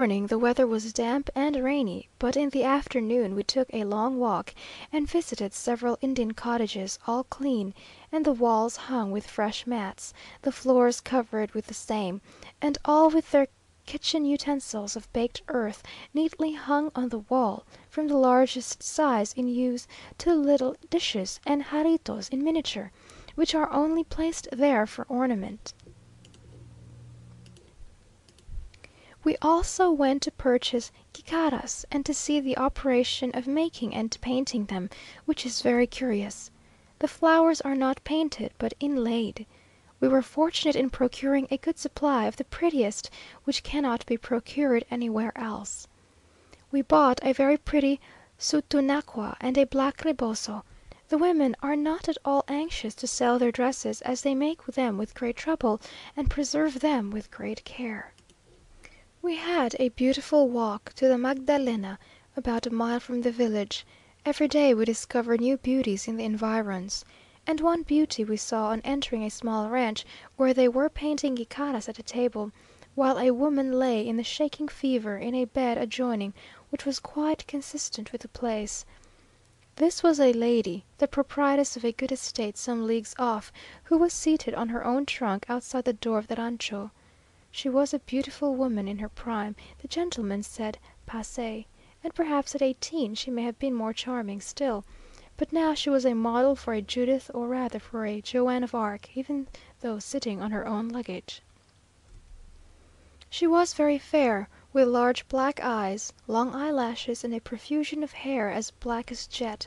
Morning the weather was damp and rainy, but in the afternoon we took a long walk, and visited several Indian cottages, all clean, and the walls hung with fresh mats, the floors covered with the same, and all with their kitchen utensils of baked earth neatly hung on the wall, from the largest size in use to little dishes and jarritos in miniature, which are only placed there for ornament. We also went to purchase gicaras, and to see the operation of making and painting them, which is very curious. The flowers are not painted, but inlaid. We were fortunate in procuring a good supply of the prettiest, which cannot be procured anywhere else. We bought a very pretty sutunacua and a black reboso. The women are not at all anxious to sell their dresses, as they make them with great trouble, and preserve them with great care. We had a beautiful walk to the Magdalena, about a mile from the village. Every day we discover new beauties in the environs, and one beauty we saw on entering a small ranch, where they were painting gicaras at a table, while a woman lay in the shaking fever in a bed adjoining, which was quite consistent with the place. This was a lady, the proprietress of a good estate some leagues off, who was seated on her own trunk outside the door of the rancho. She was a beautiful woman in her prime, the gentleman said passée, and perhaps at 18 she may have been more charming still, but now she was a model for a Judith or rather for a Joan of Arc, even though sitting on her own luggage. She was very fair, with large black eyes, long eyelashes, and a profusion of hair as black as jet.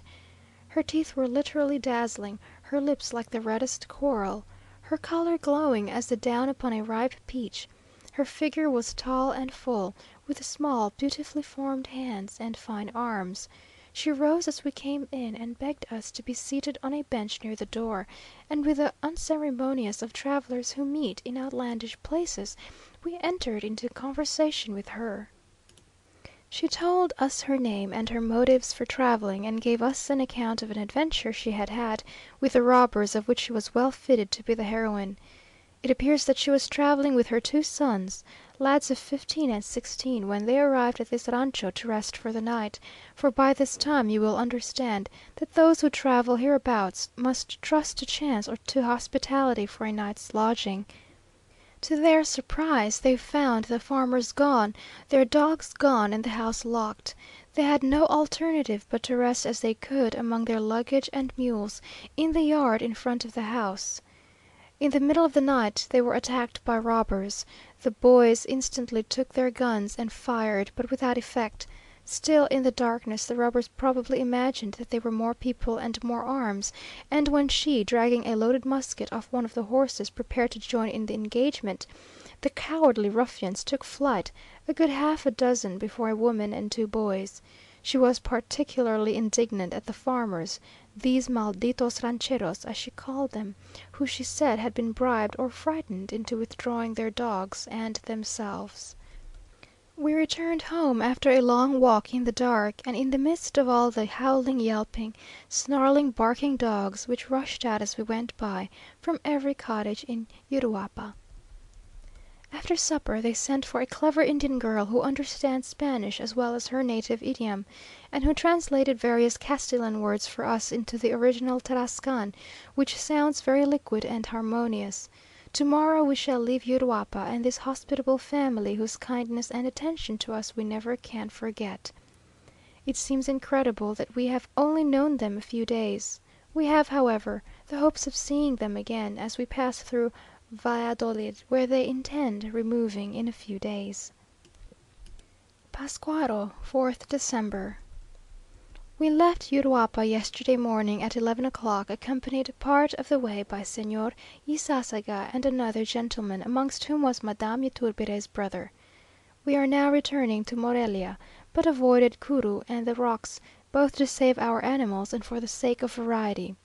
Her teeth were literally dazzling, her lips like the reddest coral, her color glowing as the down upon a ripe peach. Her figure was tall and full, with small, beautifully formed hands and fine arms. She rose as we came in, and begged us to be seated on a bench near the door, and with the unceremonious of travellers who meet in outlandish places, we entered into conversation with her. She told us her name and her motives for travelling, and gave us an account of an adventure she had had with the robbers, of which she was well fitted to be the heroine. It appears that she was travelling with her two sons, lads of 15 and 16, when they arrived at this rancho to rest for the night, for by this time you will understand that those who travel hereabouts must trust to chance or to hospitality for a night's lodging. To their surprise, they found the farmers gone, their dogs gone, and the house locked. They had no alternative but to rest as they could among their luggage and mules, in the yard in front of the house. In the middle of the night they were attacked by robbers. The boys instantly took their guns and fired, but without effect. Still, in the darkness, the robbers probably imagined that they were more people and more arms, and when she, dragging a loaded musket off one of the horses, prepared to join in the engagement, the cowardly ruffians took flight, a good half a dozen before a woman and two boys. She was particularly indignant at the farmers, these malditos rancheros, as she called them, who she said had been bribed or frightened into withdrawing their dogs and themselves. We returned home after a long walk in the dark, and in the midst of all the howling, yelping, snarling, barking dogs, which rushed out as we went by, from every cottage in Uruapa. After supper they sent for a clever Indian girl who understands Spanish as well as her native idiom, and who translated various Castilian words for us into the original Tarrascan, which sounds very liquid and harmonious. To-morrow we shall leave Uruapa and this hospitable family whose kindness and attention to us we never can forget. It seems incredible that we have only known them a few days. We have, however, the hopes of seeing them again as we pass through Valladolid, where they intend removing in a few days. Pascuaro, 4th December. We left Uruapa yesterday morning at 11 o'clock, accompanied part of the way by Señor Ysasaga and another gentleman, amongst whom was Madame Yturbide's brother. We are now returning to Morelia, but avoided Curu and the rocks, both to save our animals and for the sake of variety.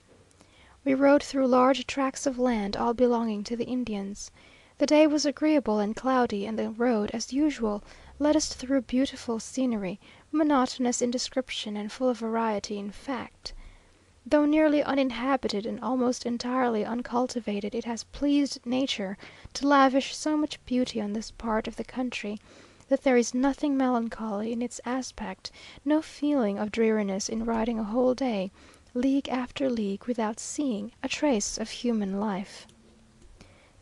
We rode through large tracts of land, all belonging to the Indians. The day was agreeable and cloudy, and the road, as usual, led us through beautiful scenery, monotonous in description and full of variety in fact. Though nearly uninhabited and almost entirely uncultivated, it has pleased nature to lavish so much beauty on this part of the country, that there is nothing melancholy in its aspect, no feeling of dreariness in riding a whole day, league after league, without seeing a trace of human life.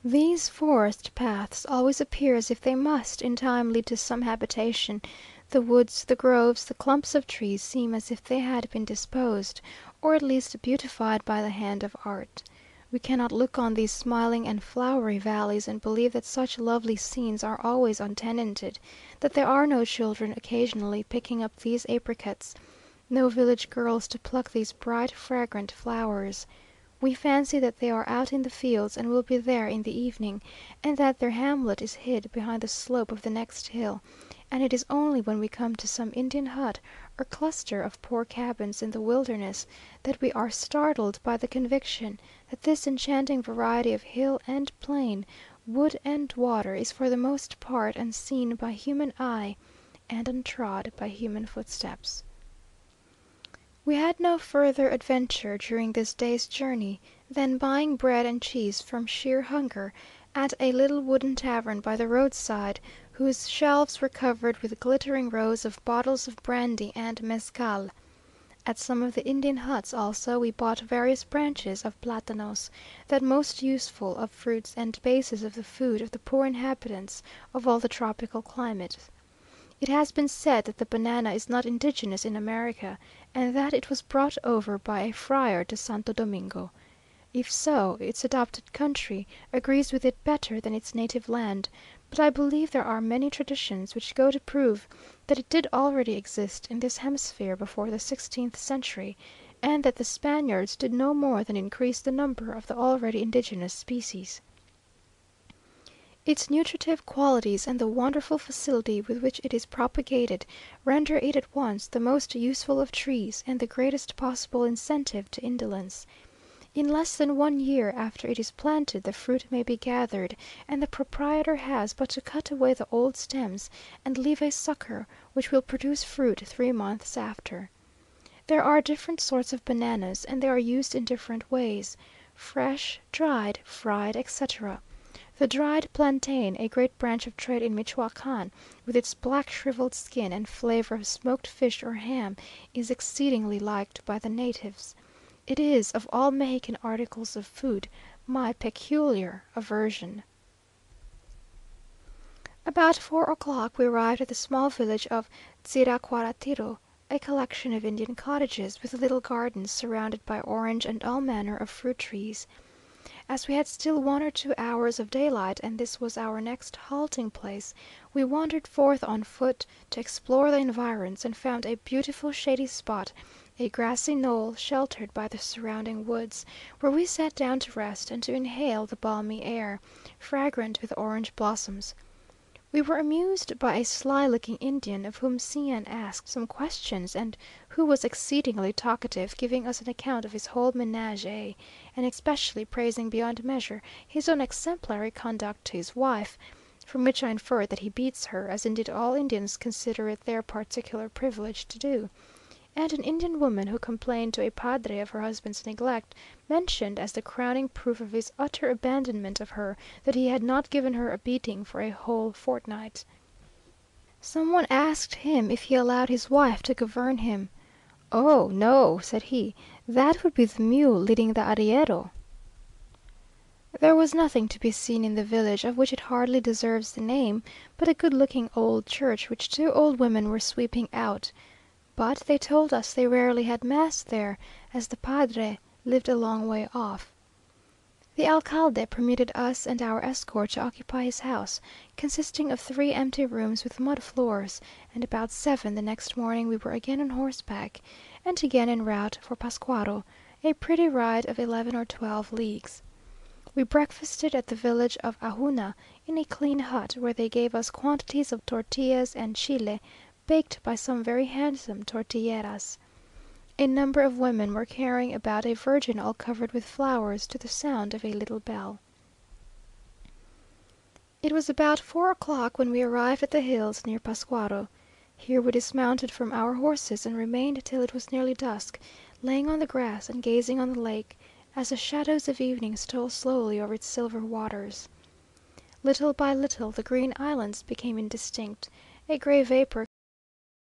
These forest paths always appear as if they must, in time, lead to some habitation; the woods, the groves, the clumps of trees seem as if they had been disposed, or at least beautified by the hand of art. We cannot look on these smiling and flowery valleys and believe that such lovely scenes are always untenanted, that there are no children occasionally picking up these apricots, no village girls to pluck these bright fragrant flowers. We fancy that they are out in the fields and will be there in the evening, and that their hamlet is hid behind the slope of the next hill, and it is only when we come to some Indian hut or cluster of poor cabins in the wilderness that we are startled by the conviction that this enchanting variety of hill and plain, wood and water, is for the most part unseen by human eye and untrod by human footsteps. We had no further adventure during this day's journey than buying bread and cheese from sheer hunger at a little wooden tavern by the roadside, whose shelves were covered with glittering rows of bottles of brandy and mezcal. At some of the Indian huts also we bought various branches of platanos, that most useful of fruits and basis of the food of the poor inhabitants of all the tropical climates. It has been said that the banana is not indigenous in America, and that it was brought over by a friar to Santo Domingo. If so, its adopted country agrees with it better than its native land, but I believe there are many traditions which go to prove that it did already exist in this hemisphere before the 16th century, and that the Spaniards did no more than increase the number of the already indigenous species. Its nutritive qualities and the wonderful facility with which it is propagated render it at once the most useful of trees and the greatest possible incentive to indolence. In less than 1 year after it is planted the fruit may be gathered, and the proprietor has but to cut away the old stems and leave a sucker which will produce fruit 3 months after. There are different sorts of bananas, and they are used in different ways, fresh, dried, fried, etc. The dried plantain, a great branch of trade in Michoacán, with its black shrivelled skin and flavour of smoked fish or ham, is exceedingly liked by the natives. It is, of all Mexican articles of food, my peculiar aversion. About 4 o'clock we arrived at the small village of Tziracuaratiro, a collection of Indian cottages, with little gardens surrounded by orange and all manner of fruit trees. As we had still 1 or 2 hours of daylight, and this was our next halting place, we wandered forth on foot to explore the environs, and found a beautiful shady spot, a grassy knoll sheltered by the surrounding woods, where we sat down to rest and to inhale the balmy air, fragrant with orange blossoms. We were amused by a sly looking Indian, of whom C n asked some questions, and who was exceedingly talkative, giving us an account of his whole ménage, and especially praising beyond measure his own exemplary conduct to his wife, from which I inferred that he beats her, as indeed all Indians consider it their particular privilege to do; and an Indian woman who complained to a padre of her husband's neglect, mentioned as the crowning proof of his utter abandonment of her, that he had not given her a beating for a whole fortnight. Some one asked him if he allowed his wife to govern him. "Oh, no," said he, "that would be the mule leading the arriero." There was nothing to be seen in the village, of which it hardly deserves the name, but a good looking old church, which 2 old women were sweeping out. But they told us they rarely had mass there, as the padre lived a long way off. The alcalde permitted us and our escort to occupy his house, consisting of 3 empty rooms with mud floors, and about 7 the next morning we were again on horseback, and again en route for Pascuaro, a pretty ride of 11 or 12 leagues. We breakfasted at the village of Ajuna, in a clean hut, where they gave us quantities of tortillas and chile, baked by some very handsome tortilleras. A number of women were carrying about a virgin all covered with flowers, to the sound of a little bell. It was about 4 o'clock when we arrived at the hills near Pascuaro. Here we dismounted from our horses, and remained till it was nearly dusk, laying on the grass and gazing on the lake, as the shadows of evening stole slowly over its silver waters. Little by little the green islands became indistinct, A gray vapour